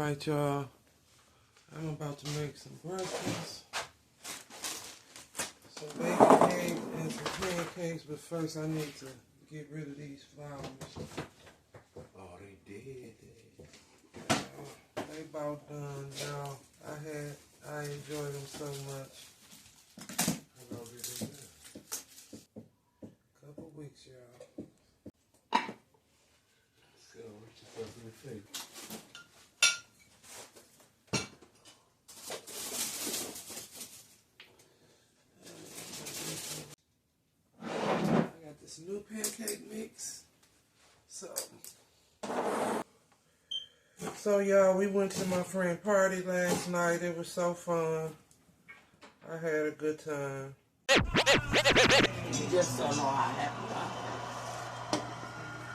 Alright, y'all. I'm about to make some breakfast. Some bacon eggs and some pancakes, but first I need to get rid of these flowers. Oh, they did. They about done, y'all. I enjoyed them so much. How long did they do? Couple weeks, y'all. So, reach yourself in the face. I got this new pancake mix. So y'all, we went to my friend's party last night. It was so fun. I had a good time. You just don't know how happy I am.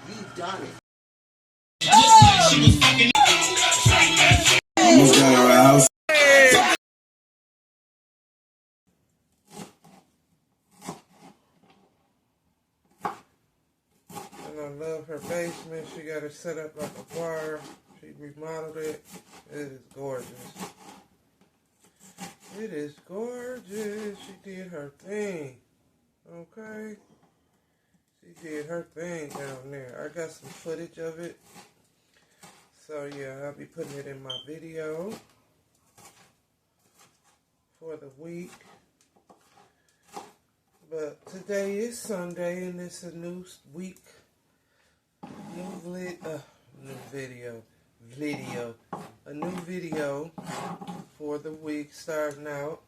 You've done it. Almost got her house. And I love her basement. She got it set up like a bar. She remodeled it. It is gorgeous. It is gorgeous. She did her thing. Okay? She did her thing down there. I got some footage of it. So yeah, I'll be putting it in my video for the week. But today is Sunday and it's a new week. A new video for the week starting out.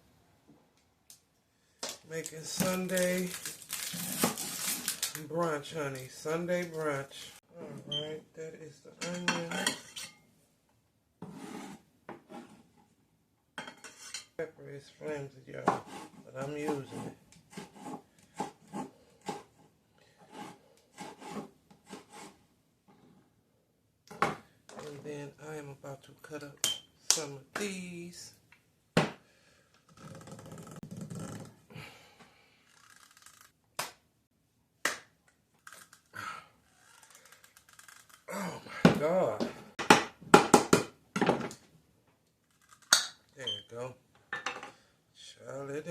Making Sunday brunch, honey. Sunday brunch. Alright, that is the onion. Pepper is flimsy, y'all, but I'm using it. And then I am about to cut up some of these. Oh my God. There you go. Charlotte.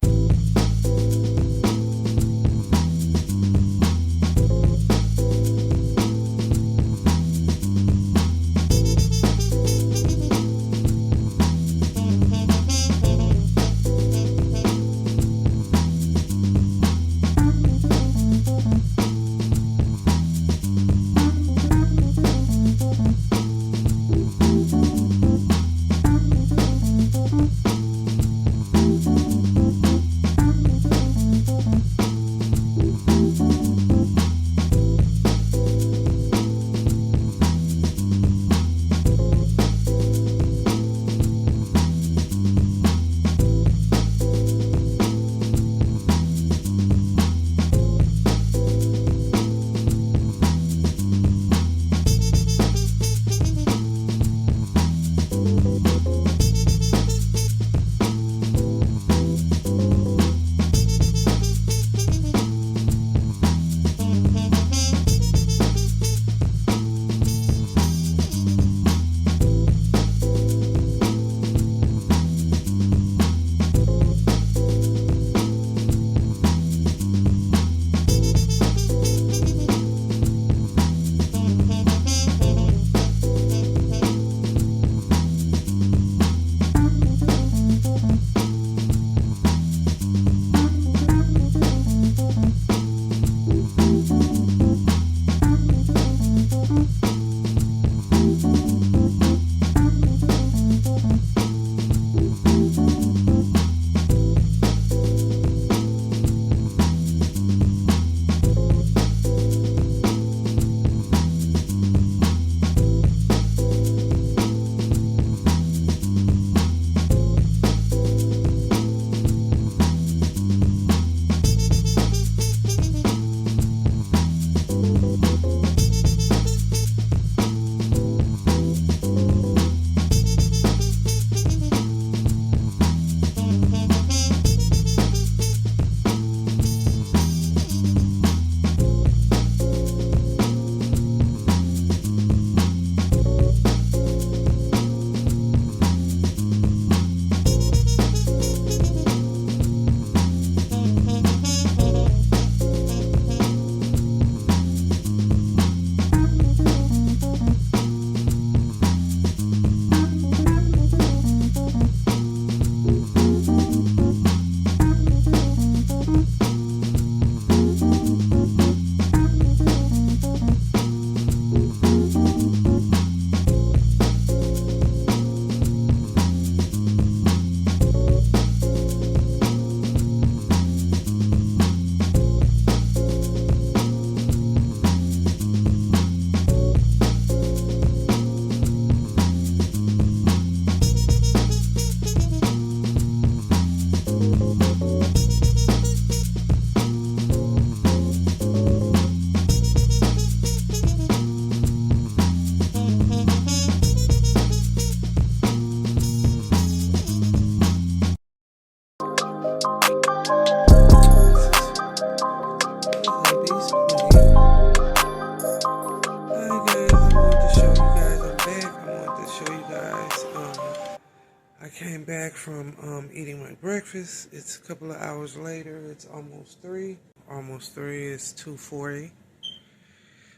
from eating my breakfast. It's a couple of hours later. It's almost 3. Almost 3. It's 2:40.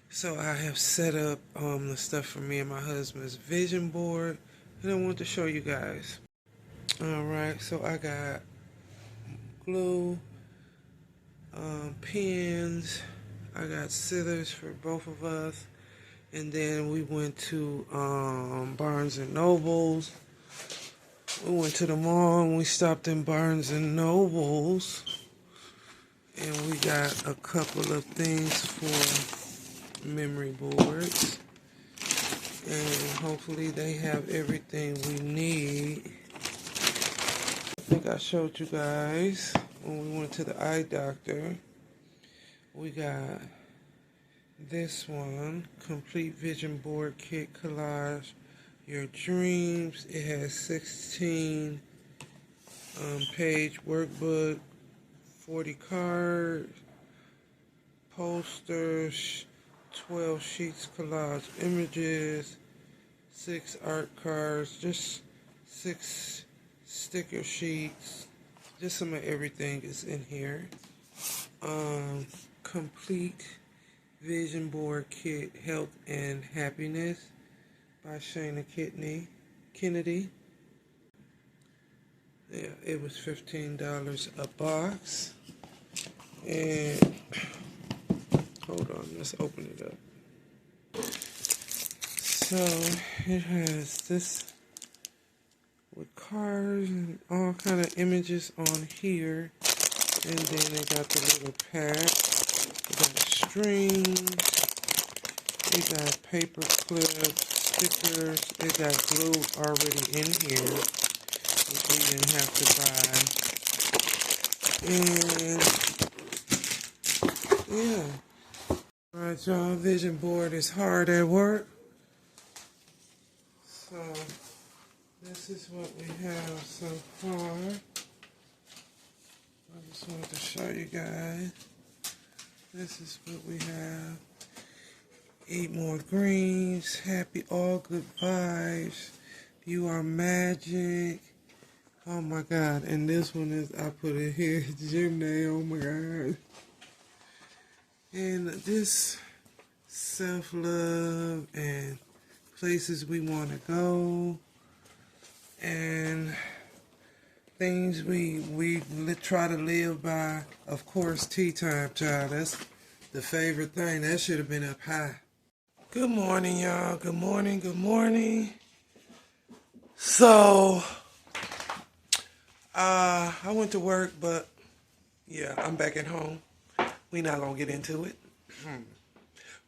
So I have set up the stuff for me and my husband's vision board, and I want to show you guys. Alright, so I got glue, pens, I got scissors for both of us, and then we went to Barnes and Nobles. We went to the mall and we stopped in Barnes and Nobles, and we got a couple of things for memory boards, and hopefully they have everything we need. I think I showed you guys when we went to the eye doctor. We got this one, Complete Vision Board Kit Collage Your Dreams. It has 16 page workbook, 40 cards, posters, 12 sheets collage images, 6 art cards, just 6 sticker sheets, just some of everything is in here. Complete Vision Board Kit Health and Happiness by Shana Kennedy. Yeah, it was $15 a box. And hold on, let's open it up. So it has this with cars and all kind of images on here, and then they got the little pack. We got strings, we got paper clips, stickers. It got glue already in here, which we didn't have to buy. And yeah, all right, y'all. Vision board is hard at work. So this is what we have so far. I just wanted to show you guys. This is what we have. Eat more greens. Happy, all good vibes. You are magic. Oh my God. And this one is, I put it here, Gym Day. Oh my God. And this self-love and places we want to go. And things we try to live by. Of course, tea time, child. That's the favorite thing. That should have been up high. Good morning, y'all. Good morning. Good morning. So, I went to work, but yeah, I'm back at home. We not gonna get into it.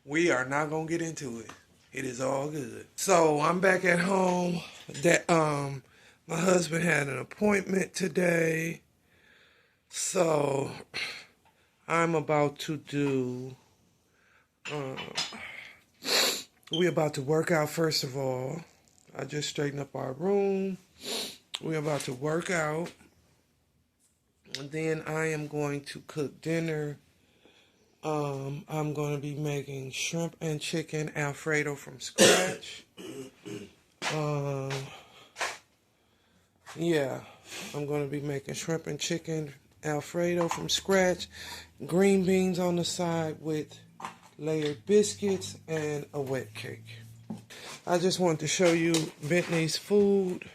We are not gonna get into it. It is all good. So I'm back at home. That my husband had an appointment today, so I'm about to do. We're about to work out first of all. I just straightened up our room. We're about to work out, and then I am going to cook dinner. I'm going to be making shrimp and chicken Alfredo from scratch. Yeah, I'm going to be making shrimp and chicken Alfredo from scratch. Green beans on the side with layered biscuits and a wet cake. I just wanted to show you Bentley's food.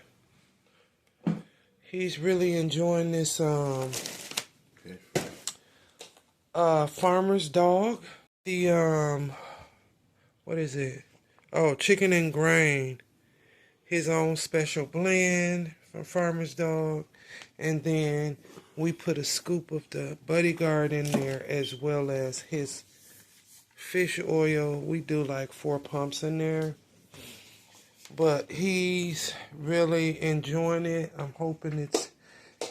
He's really enjoying this farmer's dog. The what is it? Oh, chicken and grain. His own special blend from Farmer's Dog. And then we put a scoop of the Bodyguard in there, as well as his fish oil. We do like 4 pumps in there. But he's really enjoying it. I'm hoping it's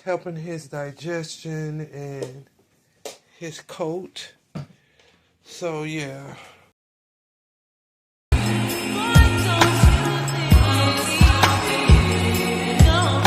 helping his digestion and his coat. So yeah,